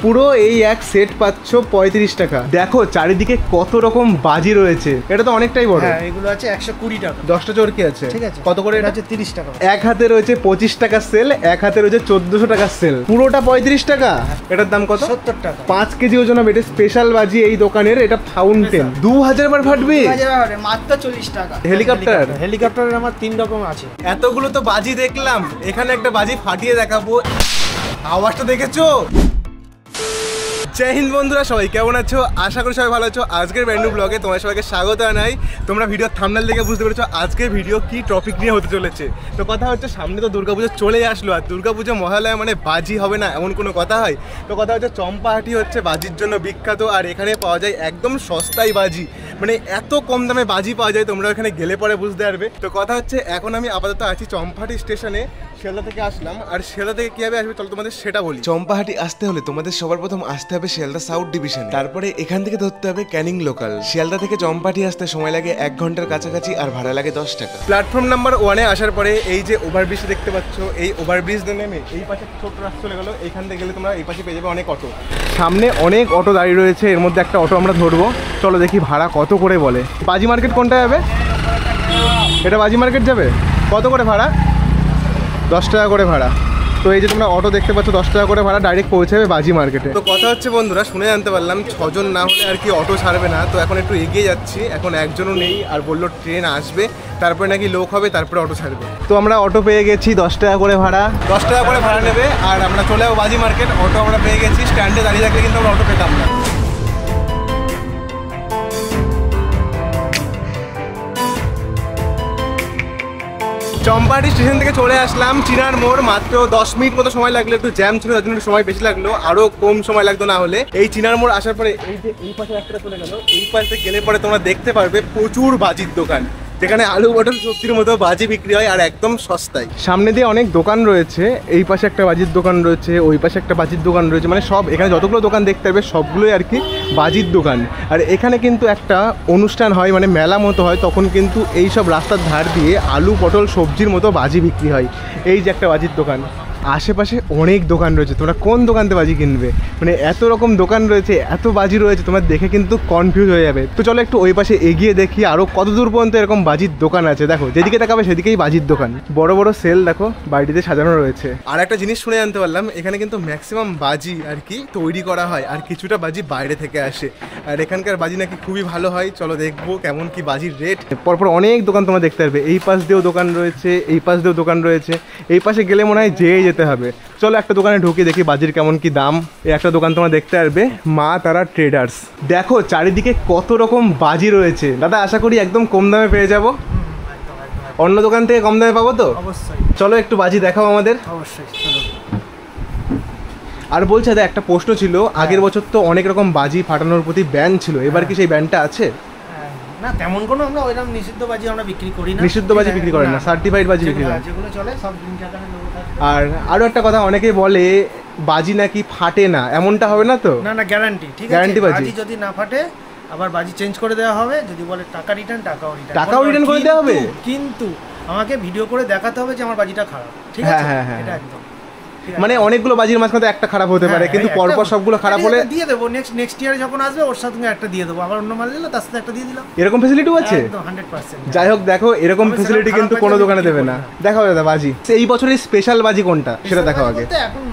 পুরো এই এক সেট পাচ্ছ 35 টাকা। দেখো চারিদিকে কত রকম বাজি রয়েছে, এটা তো অনেকটাই বড়। হ্যাঁ, এগুলো আছে 120 টাকা। 10টা চরকি আছে, ঠিক আছে। কত করে? এটা আছে 30 টাকা। এক হাতে রয়েছে 25 টাকার সেল, এক হাতে রয়েছে 1400 টাকার সেল, পুরোটা 35 টাকা। এটার দাম কত? 70 টাকা। 5 কেজি ওজন হবে। এটা স্পেশাল বাজি এই দোকানের। এটা ফাউন্টেন 2000 বার ফাটবে। 2000 মাত্র 40 টাকা। হেলিকপ্টারের আমার 3 রকম আছে। এতগুলো তো বাজি দেখলাম, এখানে একটা বাজি ফাটিয়ে দেখাবো। আওয়াজটা দেখেছো? জয় হিন্দ বন্ধুরা, সবাই কেমন আছো? আশা করি সবাই ভালো আছো। আজকের ব্যান্ডু ব্লগে তোমার সবাইকে স্বাগত জানাই। তোমরা ভিডিও থাম্বনেল দেখে বুঝতে পেরেছো আজকের ভিডিও কি টপিক নিয়ে হতে চলেছে। তো কথা হচ্ছে, সামনে তো দুর্গাপুজো চলে আসলো, আর দুর্গাপুজো মহালয়া মানে বাজি হবে না এমন কোনো কথা হয়? তো কথা হচ্ছে, চম্পাহাটি হচ্ছে বাজির জন্য বিখ্যাত, আর এখানে পাওয়া যায় একদম সস্তায় বাজি, মানে এত কম দামে বাজি পাওয়া যায়, তোমরা এখানে গেলে পরে বুঝতে পারবে। তো কথা হচ্ছে, এখন আমি আপাতত আছি চম্পাহাটি স্টেশনে। শিয়ালদা থেকে আসলাম, আর শিয়ালদা থেকে কীভাবে আসবে চলো তোমাদের সেটা বলি। চম্পাহাটি আসতে হলে তোমাদের সবার প্রথম আসতে হবে শিয়ালদা সাউথ ডিভিশন, তারপরে এখান থেকে ধরতে হবে ক্যানিং লোকাল। শিয়ালদা থেকে চম্পাহাটি আসতে সময় লাগে 1 ঘন্টার কাছাকাছি, আর ভাড়া লাগে 10 টাকা। প্ল্যাটফর্ম নাম্বার 1-এ আসার পরে এই যে ওভারব্রিজ দেখতে পাচ্ছ, এই ওভারব্রিজ নেমে এই পাশে ছোট রাস্তা চলে গেলো, এইখান থেকে গেলে তোমরা এই পাশে পেয়ে যাবে অনেক অটো। সামনে অনেক অটো দাঁড়িয়ে রয়েছে, এর মধ্যে একটা অটো আমরা ধরবো। চলো দেখি ভাড়া কত করে বলে। বাজি মার্কেট কোনটা যাবে? এটা বাজি মার্কেট যাবে। কত করে ভাড়া? 10 টাকা করে ভাড়া। তো এই যে তোমরা অটো দেখতে পাচ্ছ, 10 টাকা করে ভাড়া, ডাইরেক্ট পৌঁছাবে বাজি মার্কেটে। তো কথা হচ্ছে বন্ধুরা, শুনে জানতে পারলাম 6 জন না হলে আর কি অটো ছাড়বে না। তো এখন একটু এগিয়ে যাচ্ছি, এখন একজনও নেই, আর বললো ট্রেন আসবে তারপরে নাকি লোক হবে, তারপরে অটো ছাড়বে। তো আমরা অটো পেয়ে গেছি, 10 টাকা করে ভাড়া। 10 টাকা করে ভাড়া নেবে, আর আমরা চলে যাবো বাজি মার্কেট। অটো আমরা পেয়ে গেছি, স্ট্যান্ডে দাঁড়িয়ে থাকলে কিন্তু আমরা অটো পেতাম না। চম্পাহাটি স্টেশন থেকে চলে আসলাম চিনার মোড়। মাত্র 10 মিনিট মতো সময় লাগলো, একটু জ্যাম ছিল তার জন্য একটু সময় বেশি লাগলো, আরো কম সময় লাগতো না হলে। এই চিনার মোড় আসার পরে এই যে এই পাশে একটা চলে গেল, এই পাশে গেলে পরে তোমরা দেখতে পারবে প্রচুর বাজির দোকান, যেখানে আলু পটল সবজির মতো বাজি বিক্রি হয়, আর একদম সস্তায়। সামনে দিয়ে অনেক দোকান রয়েছে, এই পাশে একটা বাজির দোকান রয়েছে, ওই পাশে একটা বাজির দোকান রয়েছে, মানে সব এখানে যতগুলো দোকান দেখতে পাবে সবগুলোই আর কি বাজির দোকান। আর এখানে কিন্তু একটা অনুষ্ঠান হয়, মানে মেলা মতো হয়, তখন কিন্তু এই সব রাস্তার ধার দিয়ে আলু পটল সবজির মতো বাজি বিক্রি হয়। এই যে একটা বাজির দোকান, আশেপাশে অনেক দোকান রয়েছে, তোমরা কোন দোকানতে বাজি কিনবে? মানে এত রকম দোকান রয়েছে, এত বাজি রয়েছে, তোমরা দেখে কিন্তু কনফিউজ হয়ে যাবে। তো চলো একটু ওই পাশে এগিয়ে দেখি আরো কত দূর পর্যন্ত এরকম বাজির দোকান আছে। দেখো যেদিকে তাকাবে সেদিকেই বাজির দোকান, বড় বড় সেল দেখো বাড়িতে সাজানো রয়েছে। আর একটা জিনিস শুনে জানতে পারলাম, এখানে কিন্তু ম্যাক্সিমাম বাজি আর কি তৈরি করা হয়, আর কিছুটা বাজি বাইরে থেকে আসে, আর এখানকার বাজি নাকি খুবই ভালো হয়। চলো দেখবো কেমন কি বাজির রেট। পরপর অনেক দোকান তোমরা দেখতে পারবে, এই পাশ দিয়েও দোকান রয়েছে, এই পাশ দিয়েও দোকান রয়েছে, এই পাশে গেলে মনে হয় যেয়ে যেতে হবে। চলো একটা দোকানে ঢুকে দেখি বাজির কেমন কি দাম। এই একটা দোকান তোমরা দেখতে পারবে, মা তারা ট্রেডার্স। দেখো চারিদিকে কত রকম বাজি রয়েছে। দাদা আশা করি একদম কম দামে পেয়ে যাবো। অন্য দোকান থেকে কম দামে পাবো তো? অবশ্যই। চলো একটু বাজি দেখাও আমাদের। অবশ্যই চলো। আর বলছে দাদা একটা প্রশ্ন ছিল, আগের বছর তো অনেক রকম বাজি ফাটানোর প্রতি ব্যান ছিল, এবার কি সেই ব্যানটা আছে? না, তেমন কোনো আমরা ওইরকম নিষিদ্ধ বাজি আমরা বিক্রি করি না। নিষিদ্ধ বাজি বিক্রি করেন না, সার্টিফাইড বাজি বিক্রি করেন। যেগুলো চলে সব দিনকাটানে লোক থাকে। আর আরো একটা কথা, অনেকেই বলে বাজি নাকি ফাটে না, এমনটা হবে না তো? না না, গ্যারান্টি। ঠিক আছে, গ্যারান্টি বাজি যদি না ফাটে আবার বাজি চেঞ্জ করে দেওয়া হবে। যদি বলে টাকা রিটার্ন, টাকাও রিটার্ন করে দেওয়া হবে, কিন্তু আমাকে ভিডিও করে দেখাতে হবে যে আমার বাজিটা খারাপ। ঠিক আছে, এটা একদম। মানে অনেকগুলো বাজির মাঝখানে একটা খারাপ হতে পারে, কিন্তু পরপর সবগুলো খারাপ হলে দিয়ে দেবো। নেক্সট ইয়ারে যখন আসবে ওর সাথে একটা দিয়ে দেবো, আবার অন্য মাল দিলে তার সাথে একটা দিয়ে দিলাম। এরকম ফ্যাসিলিটিও আছে? একদম 100%। যাই হোক, দেখো এরকম ফ্যাসিলিটি কিন্তু কোনো দোকানে দেবে না। দেখাও দাদা বাজি, এই বছরের স্পেশাল বাজি কোনটা সেটা দেখাও আগে। এখন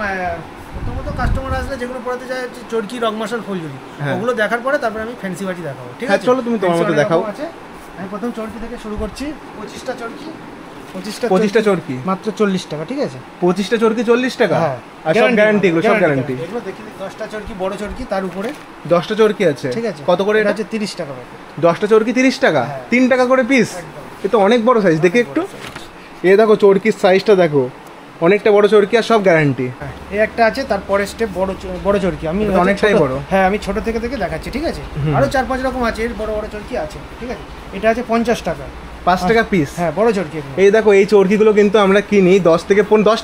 প্রথমত কাস্টমার আসলে যেগুলো পড়াতে চায় হচ্ছে চরকি, রংমশাল, ফুলঝুরি, ওগুলো দেখার পরে তারপরে আমি ফ্যান্সি বাজি দেখাবো। ঠিক আছে, চলো তুমি তোমার মতো দেখাও। আমি প্রথম চরকি থেকে শুরু করছি। 25টা চরকি, 25টা চরকি মাত্র 40 টাকা। ঠিক আছে, 25টা চরকি 40 টাকা। হ্যাঁ, আর সব গ্যারান্টি, এগুলো সব গ্যারান্টি। এগুলো দেখি 10টা চরকি, বড় চরকি, তার উপরে 10টা চরকি আছে। ঠিক আছে, কত করে? এটা হচ্ছে 30 টাকা প্যাকেট। 10টা চরকি 30 টাকা, 3 টাকা করে পিস। এ তো অনেক বড় সাইজ, দেখি একটু। এ দেখো চরকির সাইজটা দেখো, অনেকটা বড় চরকি, আর সব গ্যারান্টি। এই একটা আছে, তারপরে স্টেপ বড় চরকি। আমি অনেকটাই বড়। হ্যাঁ, আমি ছোট থেকে দেখাচ্ছি। ঠিক আছে, আরো 4-5 রকম আছে, এর বড় বড় চরকি আছে। ঠিক আছে, এটা আছে 50 টাকা, 5 টাকা পিস। হ্যাঁ, বড় চরকি। এই দেখো এই চরকিগুলো কিন্তু আমরা কিনি 10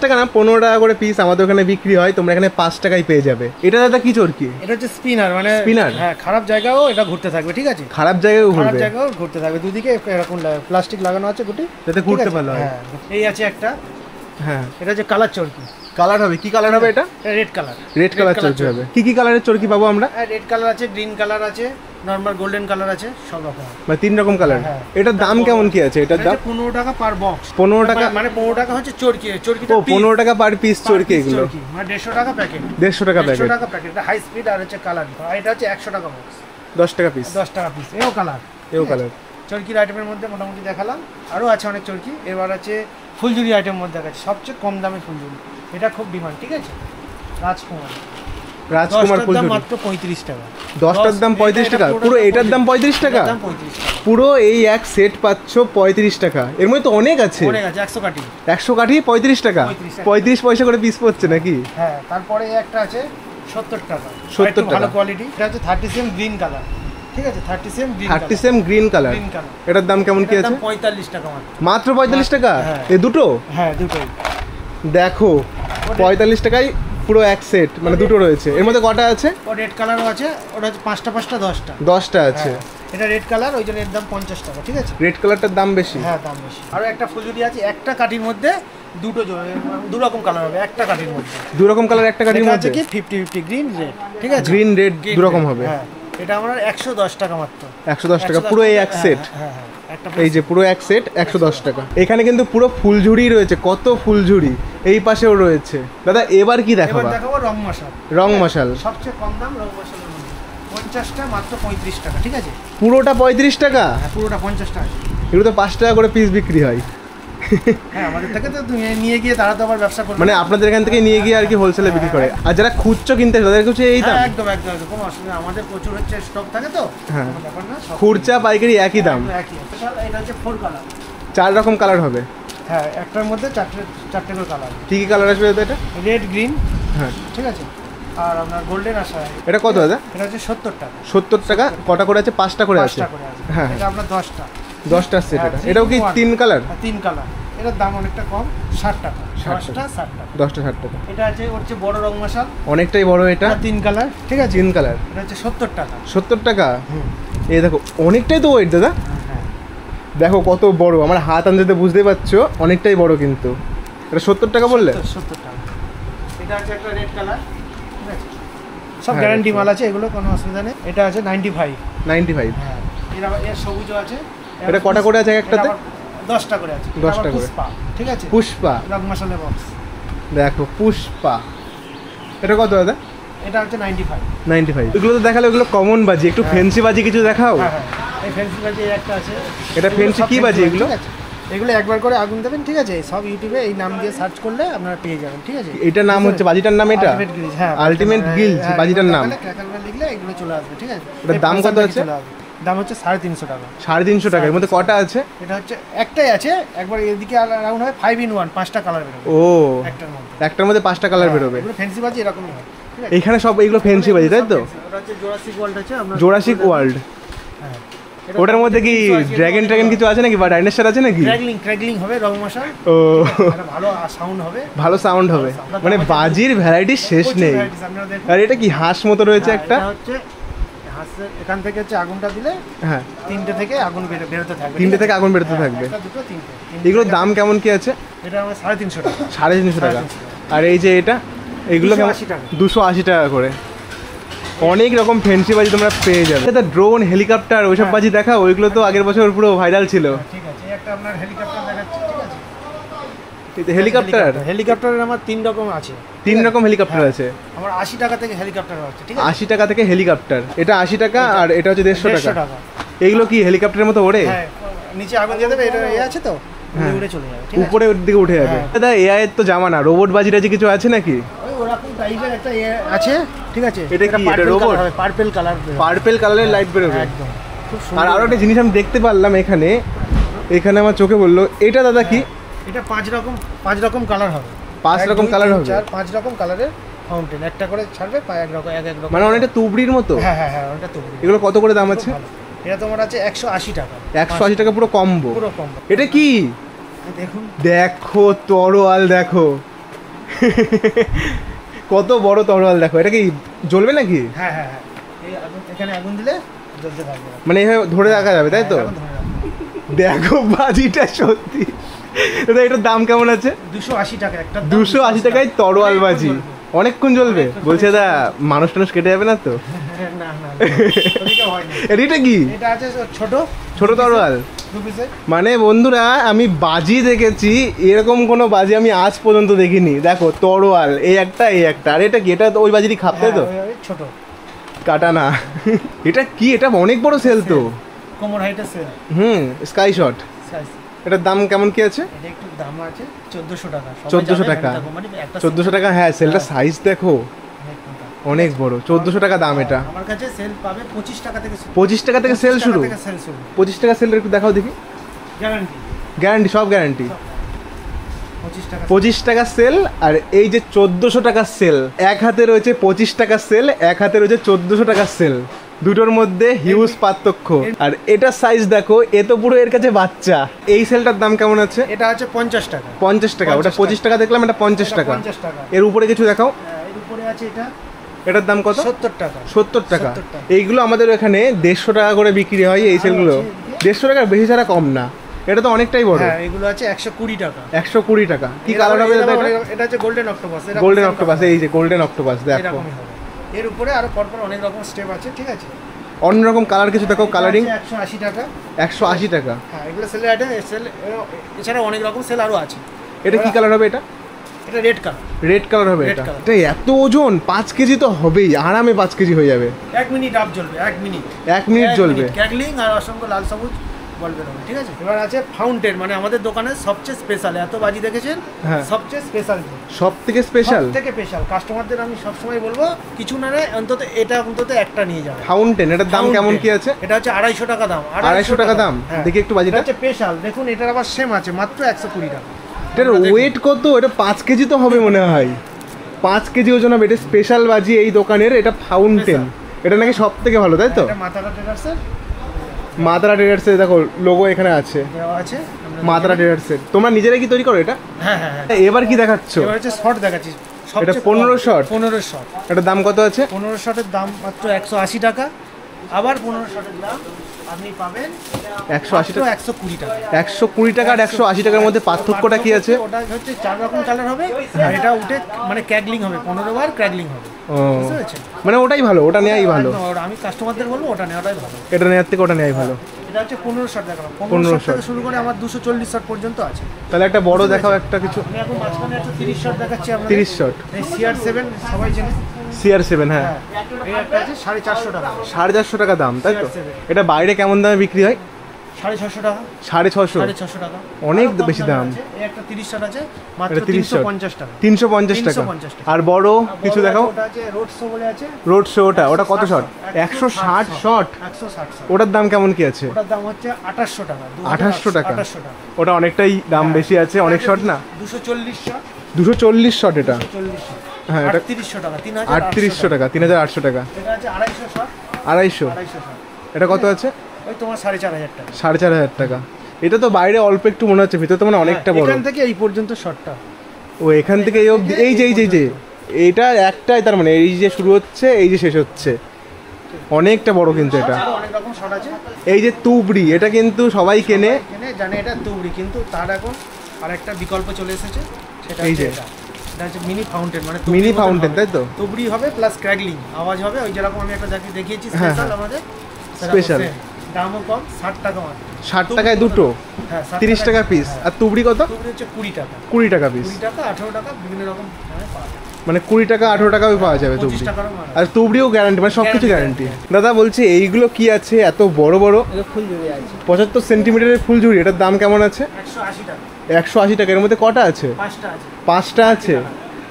টাকা না, 15 টাকা করে পিস আমাদের ওখানে বিক্রি হয়, তোমরা এখানে 5 টাকায় পেয়ে যাবে। এটা দাদা কি চরকি? এটা হচ্ছে স্পিনার, মানে স্পিনার। হ্যাঁ, খারাপ জায়গাও এটা ঘুরতে থাকবে। ঠিক আছে, খারাপ জায়গায়ও ঘুরতে থাকবে। দুদিকে এরকম প্লাস্টিক লাগানো আছে গুটি, যাতে ঘুরতে ভালো হয়। হ্যাঁ, এই আছে একটা হ্যাঁ, এটা হচ্ছে কালার চরকি। কালার হবে, কি কালার হবে এটা? Red colour. রেড কালার চরকি হবে। কি কি কালারের চরকি পাবো আমরা? রেড কালার আছে, গ্রিন কালার আছে, নর্মাল গোল্ডেন কালার আছে, সব রকম। মানে 3 রকম কালার। হ্যাঁ। এটার দাম কেমন কি আছে? এটার দাম 15 টাকা পার বক্স। 15 টাকা? মানে 15 টাকা হচ্ছে চরকি, চরকিটা ও 15 টাকা পার পিস চরকি এগুলো। মানে 150 টাকা প্যাকেট। 150 টাকা প্যাকেট। 150 টাকা প্যাকেট। এটা হাই স্পিড আর হচ্ছে কালার। আর এটা হচ্ছে 100 টাকা বক্স। 10 টাকা পিস। 10 টাকা পিস। এও কালার। এও কালার। চরকির আইটেমের মধ্যে মোটামুটি দেখালাম, আরও আছে অনেক চরকি। এবার আছে ফুলঝুরি আইটেম মধ্যে দেখাচ্ছি, সবচেয়ে কম দামে ফুলঝুরি, এটা খুব ডিমান্ড, ঠিক আছে? রাজকুমার। রাজকুমার ফুলঝুরি মাত্র 35 টাকা। 10টার দাম 35 টাকা। পুরো এটার দাম 35 টাকা। দাম 35 টাকা। পুরো এই এক সেট পাচ্ছ 35 টাকা। এর মধ্যে তো অনেক আছে। অনেক আছে, 100 কাটি। 100 কাঠি 35 টাকা। 35 পয়সা করে পিস পড়ছে নাকি? হ্যাঁ, তারপরে একটা আছে 70 টাকা। 70 টাকা। ভালো কোয়ালিটি। এটা হচ্ছে 30 সেম গ্রিন কালার, ঠিক আছে? 30 same green colour. 30 same green colour. Green colour. এটার দাম কেমন কি আছে? 45 টাকা মাত্র। মাত্র 45 টাকা? হ্যাঁ। এই দুটো? হ্যাঁ, দুটোই। দেখো 45 টাকায় পুরো এক সেট, মানে দুটো রয়েছে। এর মধ্যে কটা আছে? ও রেড কালারও আছে, ওটা হচ্ছে 5টা 10টা। 10টা আছে। এটা রেড কালার, ওই জন্য এর দাম 50 টাকা, ঠিক আছে? রেড কালারটার দাম বেশি। হ্যাঁ, দাম বেশি। আরও একটা ফুলঝুরি আছে, একটা কাঠির মধ্যে দু রকম কালার হবে একটা কাঠির মধ্যে। দু রকম কালার একটা কাঠির এটা মধ্যে? হচ্ছে কি 50-50 গ্রিন রেড, ঠিক আছে? গ্রিন রেড দু রকম হবে। হ্যাঁ, এটা আমরা 110 টাকা মাত্র। 110 টাকা পুরো এই এক সেট। হ্যাঁ হ্যাঁ, একটা এই যে পুরো এক সেট 110 টাকা। এখানে কিন্তু পুরো ফুলঝুরি রয়েছে, কত ফুলঝুরি। এই পাশেও রয়েছে। দাদা এবার কি এবার দেখাবা? দেখাবো রং মশাল। রং মশাল। সবচেয়ে কম দাম রং মশালের মধ্যে 50টা মাত্র 35 টাকা, ঠিক আছে? পুরোটা 35 টাকা? হ্যাঁ, পুরোটা 50 টাকা। এগুলো তো 5 টাকা করে পিস বিক্রি হয়। হ্যাঁ, আমাদের থেকে তো নিয়ে গিয়ে তারা তো আবার ব্যবসা করবে। মানে আপনাদের এখান থেকে নিয়ে গিয়ে আর কি হোলসেলে বিক্রি করে। আর যারা খুচরো কিনতে আসে তাদের কাছে এই দাম? হ্যাঁ, একদম একদম একদম, কোনো অসুবিধা। আমাদের প্রচুর হচ্ছে স্টক থাকে তো, হ্যাঁ। কোনো ব্যাপার না। সব খুচরা পাইকারি একই দাম? একই। এটা হচ্ছে 4 কালার। 4 রকম কালার হবে? হ্যাঁ, একটার মধ্যে চারটে করে কালার। কি কি কালার আসবে দাদা এটা? রেড, গ্রিন, হ্যাঁ, ঠিক আছে? আর আপনার গোল্ডেন আসা। এটা কত দাদা? এটা হচ্ছে 70 টাকা। 70 টাকা। কটা করে আছে? 5টা করে আছে। 5টা করে আছে। হ্যাঁ, এটা আপনার 10টা। 10টা সেট। হ্যাঁ, এটা এটাও কি 3 কালার? 3 কালার। এটার দাম অনেকটা কম, 60 টাকা। 10টা 60 টাকা। 10টা 60 টাকা। এটা আছে হচ্ছে বড় রং মশাল, অনেকটাই বড় এটা। 3 কালার, ঠিক আছে? 3 কালার। এটা হচ্ছে 70 টাকা। 70 টাকা। এই দেখো অনেকটাই তো ওয়েট দাদা। হ্যাঁ, দেখো কত বড়, আমার হাত আনতে বুঝতে পারছো অনেকটাই বড় কিন্তু। এটা 70 টাকা বললে? 70 টাকা। এটা আছে একটা রেড কালার, ঠিক আছে? সব হ্যাঁ, গ্যারান্টি মাল আছে, এগুলো কোনো অসুবিধা নেই। এটা আছে 95। 95। হ্যাঁ, এর সবুজও আছে। এটা কটা করে আছে একটাতে? 10টা করে আছে। 10টা করে। পুষ্পা, ঠিক আছে? পুষ্পা। রং মশালা বক্স। দেখো পুষ্পা। এটা কত দাদা? এটা হচ্ছে 95। 95। এগুলো তো দেখালে ওগুলো কমন বাজি, একটু ফ্যান্সি বাজি কিছু দেখাও। হ্যাঁ হ্যাঁ, এই ফ্যান্সি বাজি একটা আছে। এটা ফ্যান্সি কি বাজি এগুলো? ঠিক আছে? এগুলো একবার করে আগুন দেবেন, ঠিক আছে? সব ইউটিউবে এই নাম দিয়ে সার্চ করলে আপনারা পেয়ে যাবেন, ঠিক আছে? এটার নাম হচ্ছে, বাজিটার নাম এটা? Ultimate grill. হ্যাঁ, আলটিমেট গ্রিল বাজিটার নাম। ক্র্যাকার বেল লিখলে এগুলো চলে আসবে, ঠিক আছে? এটার দাম কত আছে? দাম হচ্ছে 350 টাকা। 350 টাকা। এর মধ্যে কটা আছে? এটা হচ্ছে একটাই আছে, একবার এদিকে রাউন্ড হবে 5 in 1, 5টা কালার বেরোবে ও, একটার মধ্যে। একটার মধ্যে 5টা কালার বেরোবে। এগুলো ফ্যান্সি বাজি এরকমই হয়, ঠিক আছে? এখানে সব এগুলো ফ্যান্সি বাজি তাই তো? ওটা হচ্ছে জোরাসিক ওয়ার্ল্ড আছে আমরা। Jurassic world. হ্যাঁ, ওটার মধ্যে কি ড্রাগন ট্রাগন কিছু আছে নাকি, বা ডাইনোসর আছে নাকি? ক্র্যাগলিং হবে, রং মশাল। ও, একটা ভালো সাউন্ড হবে। ভালো সাউন্ড হবে। মানে বাজির ভ্যারাইটি শেষ প্রচুর নেই। varieties, আপনারা দেখুন। আর এটা কি হাঁস মতো রয়েছে একটা? এটা হচ্ছে হাঁসের, এখান থেকে হচ্ছে আগুনটা দিলে হ্যাঁ, 3টে থেকে আগুন বেরোতে থাকবে। 3টে থেকে আগুন বেরোতে থাকবে। একটা, দুটো, তিনটে। এগুলোর দাম কেমন কি আছে? এটা আমার 350 টাকা। 350 টাকা। আর এই যে এটা, এগুলো 280 টাকা। 280 টাকা করে। অনেক রকম ফ্যান্সি বাজি তোমরা পেয়ে যাবে। এটা ড্রোন, হেলিকপ্টার ওইসব বাজি দেখা, ওইগুলো তো আগের বছর পুরো ভাইরাল ছিল। ঠিক আছে, এই একটা আপনার হেলিকপ্টার দেখাচ্ছি, ঠিক আছে? হেলিকপ্টার? হেলিকপ্টারের আমার 3 রকম আছে। 3 রকম হেলিকপ্টার আছে। আমার 80 টাকা থেকে হেলিকপ্টার আছে, ঠিক আছে? 80 টাকা থেকে হেলিকপ্টার। এটা 80 টাকা আর এটা হচ্ছে 150 150 টাকা। টাকা। এইগুলো কি হেলিকপ্টারের মতো ওড়ে? হ্যাঁ, নিচে আগুন দিয়ে দেবে, এটা আছে তো, হ্যাঁ। উড়ে চলে যাবে, ঠিক আছে? উপরে ওর দিকে উঠে যাবে। হ্যাঁ। দাদা এআই এর তো জামানা, রোবট বাজি টাজি কিছু আছে নাকি? ওই ওরকম টাইপের একটা আছে, ঠিক আছে? এটা কি? এটা robot? Purple colour. পার্পল কালারের লাইট বেরোবে। একদম খুব আর সুন্দর। আরো একটা জিনিস আমি দেখতে পারলাম এখানে, এখানে আমার চোখে বললো, এটা দাদা কি? এটা 5 রকম কালার হবে। 5 রকম কালার হবে? 5 রকম কালারের ফাউন্টেন, একটা করে ছাড়বে, এক রকম এক রকম। মানে অনেকটা তুবড়ির মতো? হ্যাঁ হ্যাঁ হ্যাঁ, ওটা তো এগুলো কত করে দাম আছে? এটা তোমার আছে 180 টাকা। 180 টাকা পুরো কম্বো। পুরো কম। এটা কি? দেখুন, দেখো তরোয়াল, দেখো কত বড় তরোয়াল। দেখো এটা কি জ্বলবে নাকি? হ্যাঁ হ্যাঁ হ্যাঁ, এই আগুন, এখানে আগুন দিলে জ্বলতে থাকবে। মানে এইভাবে ধরে রাখা যাবে তাই তো? এখন ধরে রাখো। দেখো বাজিটা সত্যি দাদা এটার দাম কেমন আছে? 280 টাকা একটা। 280 টাকায় তরোয়াল বাজি অনেকক্ষণ জ্বলবে। বলছে দা মানুষ টানুষ কেটে যাবে না তো? না না ওদিকে হয় না। এটা কি? এটা আছে ছোট ছোট তরোয়াল। 2 পিসের। মানে বন্ধুরা আমি বাজি দেখেছি, এরকম কোনো বাজি আমি আজ পর্যন্ত দেখিনি। দেখো তরোয়াল, এই একটা এই একটা, আর এটা কি? এটা তো ওই বাজিরই খাপ তাই তো? ছোট কাটা না। এটা কি? এটা অনেক বড় সেল তো। কোমর হাইটের সেল। Sky shot. সাইজ এটার দাম কেমন কি আছে? এটা একটু দাম আছে 1400 টাকা। 1400 টাকা। 1400 টাকা। হ্যাঁ সেলটা সাইজ দেখো অনেক বড়। 1400 টাকা দাম এটা। আমার কাছে সেল পাবে 25 টাকা থেকে শুরু। 25 টাকা থেকে সেল শুরু। 25 টাকা সেল একটু দেখাও দেখি। গ্যারান্টি। গ্যারান্টি, সব গ্যারান্টি। 25 টাকা। 25 টাকা সেল। আর এই যে 1400 টাকা সেল, এক হাতে রয়েছে 25 টাকা সেল, এক হাতে রয়েছে 1400 টাকা সেল। দুটোর মধ্যে হিউজ পার্থক্য। আর এটা সাইজ দেখো, এ তো পুরো এর কাছে বাচ্চা। এই সেলটার দাম কেমন আছে? এটা আছে 50 টাকা। 50 টাকা। ওটা 25 টাকা দেখলাম, এটা 50 টাকা। 50 টাকা। এর উপরে কিছু দেখাও। এর উপরে আছে এটা। এটার দাম কত? 70 টাকা। 70 টাকা। এইগুলো আমাদের এখানে 150 টাকা করে বিক্রি হয় এই সেলগুলো। 150 টাকার বেশি ছাড়া কম না। এটা তো অনেকটাই বড়। হ্যাঁ এগুলো আছে 120 টাকা। 120 টাকা। কি কালার হবে দাদা এটা? এটা আছে গোল্ডেন অক্টোপাস। Golden octopus. এই যে গোল্ডেন অক্টোপাস দেখো। এরকমই হবে। এর উপরে আরো পরপর অনেক রকম স্টেপ আছে, ঠিক আছে? অন্যরকম কালার কিছু দেখো, কালারিং। 180 টাকা। 180 টাকা। হ্যাঁ এগুলো সেল আইটেম। সেল এছাড়া অনেক রকম সেল আরো আছে। এটা কি কালার হবে এটা? এটা রেড কালার। রেড কালার হবে Red এটা। color। এটা এত ওজন, 5 কেজি তো হবেই, আরামে 5 কেজি হয়ে যাবে। 1 মিনিট আপ জ্বলবে। 1 মিনিট। 1 মিনিট জ্বলবে। ক্র্যাকলিং আর অসংখ্য লাল সবুজ বলবে হবে, ঠিক আছে? এবার আছে ফাউন্টেন, মানে আমাদের দোকানের সবচেয়ে স্পেশাল। এত বাজি দেখেছেন, হ্যাঁ। সবচেয়ে স্পেশাল। সব থেকে স্পেশাল। থেকে স্পেশাল কাস্টমারদের আমি সবসময় বলবো কিছু না রে, অন্তত এটা অন্তত একটা নিয়ে যাবে। ফাউন্টেন। এটার দাম কেমন কি আছে? এটা হচ্ছে 250 টাকা দাম। 250 টাকা দাম। হ্যাঁ। দেখি একটু বাজিটা। এটা হচ্ছে স্পেশাল। দেখুন এটার আবার সেম আছে, মাত্র 120 টাকা। এটার ওয়েট কত? এটা 5 কেজি তো হবে মনে হয়। 5 কেজি ওজন হবে। এটা স্পেশাল বাজি এই দোকানের। এটা ফাউন্টেন। এটা নাকি সব থেকে ভালো তাই তো? এটা মাথাটা ট্রেডার্সের। মাদারা ট্রেডার্সের দেখো লোগো এখানে আছে। দেওয়া আছে আমরা। মাদারা ট্রেডার্সের। তোমরা নিজেরাই কি তৈরি করো এটা? হ্যাঁ হ্যাঁ হ্যাঁ। এবার কি দেখাচ্ছ? এবার হচ্ছে শর্ট দেখাচ্ছি। এটা 15 শট। 15 শট। এটার দাম কত আছে? 15 শটের দাম মাত্র 180 টাকা। আবার 15 শটের দাম আপনি পাবেন 180 টাকা। 120 টাকা। 120 টাকা আর 180 টাকার মধ্যে পার্থক্যটা কি আছে? ওটা হচ্ছে 4 রকম কালার হবে, আর এটা উঠে মানে ক্র্যাকলিং হবে, 15 বার ক্র্যাকলিং হবে। ও বুঝতে পেরেছেন? মানে ওটাই ভালো, ওটা নেওয়াই ভালো। একদম, আর আমি কাস্টমারদের বলবো ওটা নেওয়াটাই ভালো। এটা নেওয়ার থেকে ওটা নেওয়াই ভালো। এটা হচ্ছে 15 শট দেখালাম। 15 15 শট শট থেকে শুরু করে আমার 240 শট পর্যন্ত আছে। তাহলে একটা বড় দেখাও একটা কিছু। আমি এখন মাঝখানে একটা 30 শট দেখাচ্ছি আপনাদের। 30 শট। এই CR7 সবাই চেনে। CR7 হ্যাঁ। এই একটা আছে 450 টাকা। 450 টাকা দাম তাই তো? CR7 এটা বাইরে কেমন দামে বিক্রি হয়? 650 টাকা। 650। 650 টাকা। অনেক আরো কম বেশি দাম। আছে। এই একটা 30 শট আছে মাত্র এটা 30 শট। 350 টাকা। 350 টাকা। 350 টাকা। আর বড় কিছু দেখাও। ওটা আছে রোড শো বলে আছে। রোড শো ওটা কত শট? 160 শট। 160 শট। ওটার দাম কেমন কি আছে? ওটার দাম হচ্ছে 2800 টাকা। 2800 টাকা। 2800 টাকা। ওটা অনেকটাই দাম বেশি আছে, অনেক শট না? 240 শট। 240 শট এটা। 240 শট। হ্যাঁ এটা 3800 টাকা। 3800 3800 টাকা। 3800 টাকা। এটা আছে 250 শট। 250। 250 শট। এটা কত আছে? ওই তোমার 4500 টাকা। 4500 টাকা। এটা তো বাইরে অল্প একটু মনে হচ্ছে, ভিতরে তো মানে অনেকটা বড়। এখান থেকে এই পর্যন্ত শটটা। ও এখান থেকে এই অবধি, এই যে এইটা একটাই, তার মানে এই যে শুরু হচ্ছে এই যে শেষ হচ্ছে, অনেকটা বড় কিন্তু এটা। অনেক রকম শট আছে। এই যে তুবড়ি, এটা কিন্তু সবাই কেনে জানে এটা তুবড়ি, কিন্তু তার এখন আরেকটা বিকল্প চলে এসেছে, সেটা এই হচ্ছে যে। এটা। এটা হচ্ছে মিনি ফাউন্টেন, মানে মিনি ফাউন্টেন তাই তো? তুবড়ি হবে প্লাস ক্র্যাকলিং আওয়াজ হবে। ওই যেরকম আমি একটা দেখিয়েছি হ্যাঁ, স্পেশাল হ্যাঁ। আমাদের Special। দামও কম, 60 টাকা মাত্র। 60 টাকায় দুটো, হ্যাঁ 30 টাকা পিস। আর তুবড়ি কত? তুবড়ি হচ্ছে 20 টাকা। 20 টাকা পিস। 20 টাকা 18 টাকা বিভিন্ন রকম দামে পাওয়া যায়। মানে 20 টাকা 18 টাকাও পাওয়া যাবে তুবড়ি। 25 টাকারও মাল। আর তুবড়িও গ্যারান্টি, মানে সবকিছু গ্যারান্টি। দাদা বলছি এইগুলো কি আছে এত বড় বড়? এটা ফুল জুড়ে আছে 75 সেন্টিমিটারের ফুলঝুরি, এটার দাম কেমন আছে? 180 টাকা। 180 টাকা। এর মধ্যে কটা আছে? 5টা আছে। 5টা আছে।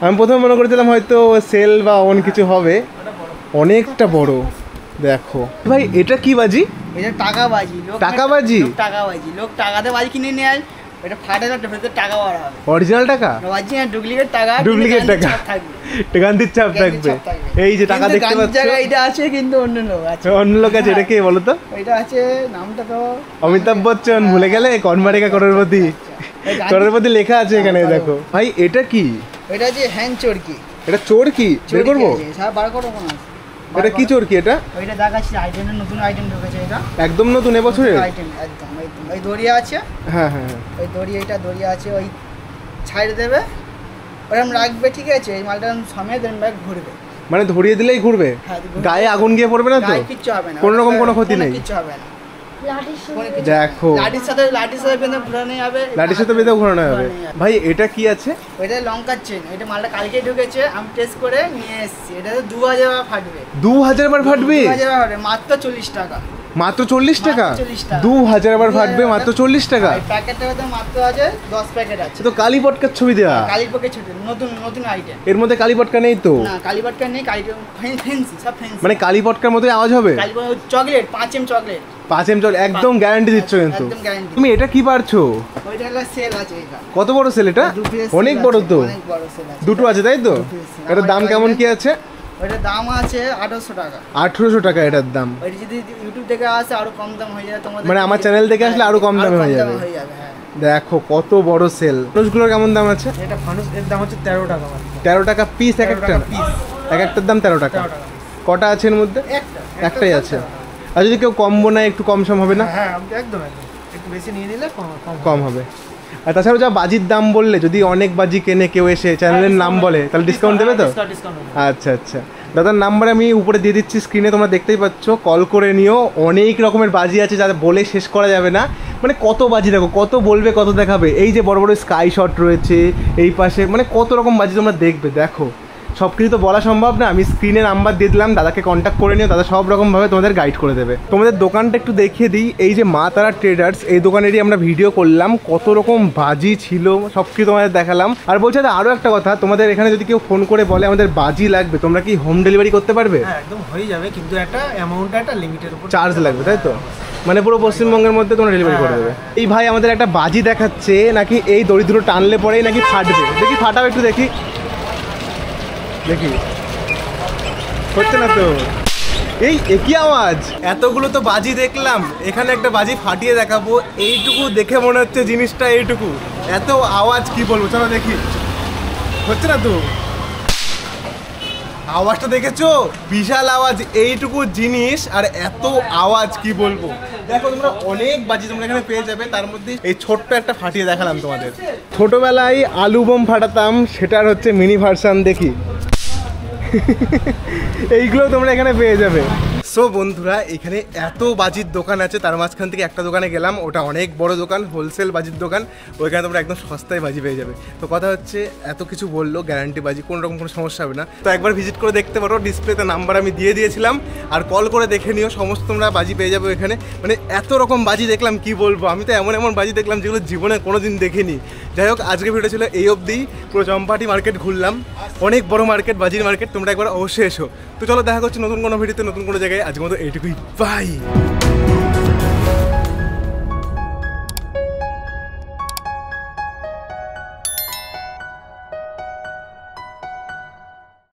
আমি প্রথমে মনে করেছিলাম হয়তো সেল বা অন্য কিছু হবে, ওটা বড়। অনেকটা বড়। দেখো ভাই এটা কি বাজি? এটা টাকাবাজি। টাকাবাজি? টাকাবাজি, লোক টাকাতে বাজি কিনে নিয়ে আয়, এটা ফাটে না, ভেতরে টাকা ভরা হবে। অরিজিনাল টাকা? বাজি না, ডুপ্লিকেট টাকা। ডুপ্লিকেট টাকা। গান্ধীর ছাপ থাকবে। এই যে টাকা দেখতে পাচ্ছ, জায়গায় এটা আছে, কিন্তু অন্য লোক আছে। অন্য লোক আছে। এটা কে বলো তো? এটা আছে, নামটা তো অমিতাভ বচ্চন। ভুলে গেলে? কর্মারিকা করোড়পতি। করোড়পতি লেখা আছে এখানে দেখো। ভাই এটা কি? এটা যে হ্যান্ড চোরকি। এটা চোর কি? বের করবো? সব বার করো কোন আছে? এটা কি চরকি এটা? ওইটা দেখাচ্ছি আইটেমের নতুন আইটেম ঢুকেছে এটা একদম নতুন এবছরে? আইটেম একদম একদম। ওই দড়ি আছে, হ্যাঁ হ্যাঁ হ্যাঁ। ওই দড়ি এইটা দড়ি আছে, ওই ছাইড় দেবে ওরকম রাখবে, ঠিক আছে? এই মালটা সমেত ব্যাগ ঘুরবে, মানে ধরিয়ে দিলেই ঘুরবে? হ্যাঁ, গায়ে আগুন গিয়ে পড়বে না তো? গায়ে কিচ্ছু হবে না, কোনো রকম কোনো ক্ষতি নেই? কিচ্ছু হবে না। দেখো লাঠির সাথে বেঁধে ঘোরানো যাবে, লাঠির সাথে বেঁধে ঘোরানো হবে। ভাই এটা কি আছে? ওইটা লঙ্কার চেন, এটা মালটা কালকে ঢুকেছে, আমি টেস্ট করে নিয়ে এসেছি। এটা তো 2000 বার ফাটবে। 2000 বার ফাটবে? 2000 বার ফাটবে, মাত্র 40 টাকা। মাত্র 40 টাকা? মাত্র 40 টাকা। 2000 বার ফাটবে মাত্র 40 টাকা? এই প্যাকেটটা তো মাত্র আছে 10 প্যাকেট আছে। তো কালী পটকার ছবি দেওয়া? কালীর পক্ষে ছোট নতুন নতুন আইটেম। এর মধ্যে কালী পটকা নেই তো? না, কালী পটকা নেই, কালী ফেন্সি, সব ফেন্সি। মানে কালী পটকার মতোই আওয়াজ হবে? Kali chocolate 5M chocolate 5M চল, একদম গ্যারান্টি দিচ্ছ কিন্তু। একদম গ্যারান্টি। তুমি এটা কি পারছো? ওইটা হলো সেল আছে এটা। কত বড় সেল এটা? দু piece অনেক sale বড় আছে, তো। অনেক বড় সেল আছে। দুটো আছে তাই তো? দু piece sale। এটার দাম কেমন কি আছে? ওইটার দাম আছে 1800 টাকা। 1800 টাকা এটার দাম? ওইটা যদি ইউটিউব থেকে আসে আরো কম দাম হয়ে যাবে তোমাদের। মানে আমার চ্যানেল থেকে আসলে আরো কম দামে হয়ে যাবে? হ্যাঁ। দেখো কত বড় সেল। ফানুসগুলোর কেমন দাম আছে? এটা ফানুস এর দাম হচ্ছে 13 টাকা মাত্র। 13 টাকা পিস এক 13 একটা? টাকা পিস। এক একটার দাম 13 টাকা। 13 টাকা। কটা আছে এর মধ্যে? একটাই আছে। টাকা। আর যদি কেউ কম্বো নেয় একটু কম সম হবে না? হ্যাঁ একদম একদম, একটু বেশি নিয়ে নিলে কম হবে। আর তাছাড়াও যা বাজির দাম বললে, যদি অনেক বাজি কেনে কেউ এসে চ্যানেলের নাম বলে তাহলে ডিসকাউন্ট দেবে তো? আচ্ছা আচ্ছা। দাদার নাম্বার আমি উপরে দিয়ে দিচ্ছি স্ক্রিনে, তোমরা দেখতেই পাচ্ছ, কল করে নিও। অনেক রকমের বাজি আছে যা বলে শেষ করা যাবে না। মানে কত বাজি দেখো, কত বলবে কত দেখাবে। এই যে বড় বড় স্কাই শট রয়েছে এই পাশে, মানে কত রকম বাজি তোমরা দেখবে। দেখো সব কিছু তো বলা সম্ভব না, আমি স্ক্রিনে নাম্বার দিয়ে দিলাম, দাদাকে কন্ট্যাক্ট করে নিও, দাদা সব রকমভাবে তোমাদের গাইড করে দেবে। তোমাদের দোকানটা একটু দেখিয়ে দিই। এই যে মা তারা ট্রেডার্স, এই দোকানেরই আমরা ভিডিও করলাম, কত রকম বাজি ছিল সব কিছু তোমাদের দেখালাম। আর বলছে আরও একটা কথা, তোমাদের এখানে যদি কেউ ফোন করে বলে আমাদের বাজি লাগবে, তোমরা কি হোম ডেলিভারি করতে পারবে? হ্যাঁ একদম হয়ে যাবে, কিন্তু একটা অ্যামাউন্ট, একটা লিমিটের উপর চার্জ লাগবে তাই তো? মানে পুরো পশ্চিমবঙ্গের মধ্যে তোমরা ডেলিভারি করে দেবে। এই ভাই আমাদের একটা বাজি দেখাচ্ছে, নাকি এই দড়ি দুটো টানলে পরেই নাকি ফাটবে। দেখি ফাটাও একটু, দেখি দেখি। হচ্ছে না তো? এই একই আওয়াজ। এতগুলো তো বাজি দেখলাম, এখানে একটা বাজি ফাটিয়ে দেখাবো। এইটুকু দেখে মনে হচ্ছে জিনিসটা এইটুকু, এত আওয়াজ কি বলবো, চলো দেখি। হচ্ছে না তো? আওয়াজটা দেখেছো? বিশাল আওয়াজ, এইটুকু জিনিস আর এত আওয়াজ কি বলবো। দেখো তোমরা অনেক বাজি তোমরা এখানে পেয়ে যাবে, তার মধ্যে এই ছোট্ট একটা ফাটিয়ে দেখালাম তোমাদের। ছোটবেলায় আলু বোম ফাটাতাম, সেটার হচ্ছে মিনি ভার্সান। দেখি এইগুলো তোমরা এখানে পেয়ে যাবে। সো বন্ধুরা, এখানে এত বাজির দোকান আছে, তার মাঝখান থেকে একটা দোকানে গেলাম, ওটা অনেক বড় দোকান, হোলসেল বাজির দোকান। ওইখানে তোমরা একদম সস্তায় বাজি পেয়ে যাবে। তো কথা হচ্ছে, এত কিছু বললো, গ্যারান্টি বাজি, কোনো রকম কোনো সমস্যা হবে না। তো একবার ভিজিট করে দেখতে পারো, ডিসপ্লেতে নাম্বার আমি দিয়ে দিয়েছিলাম, আর কল করে দেখে নিও, সমস্ত তোমরা বাজি পেয়ে যাবে এখানে। মানে এত রকম বাজি দেখলাম কি বলবো, আমি তো এমন এমন বাজি দেখলাম যেগুলো জীবনে কোনোদিন দেখিনি। যাই হোক, আজকে ভিডিও ছিল এই অবধি। পুরো চম্পাহাটি মার্কেট ঘুরলাম, অনেক বড় মার্কেট, বাজির মার্কেট। তোমরা একবার অবশ্যই এসো। তো চলো দেখা করছি নতুন কোনো ভিডিওতে, নতুন কোনো জায়গায়। আজকের মতো এইটুকুই, বাই।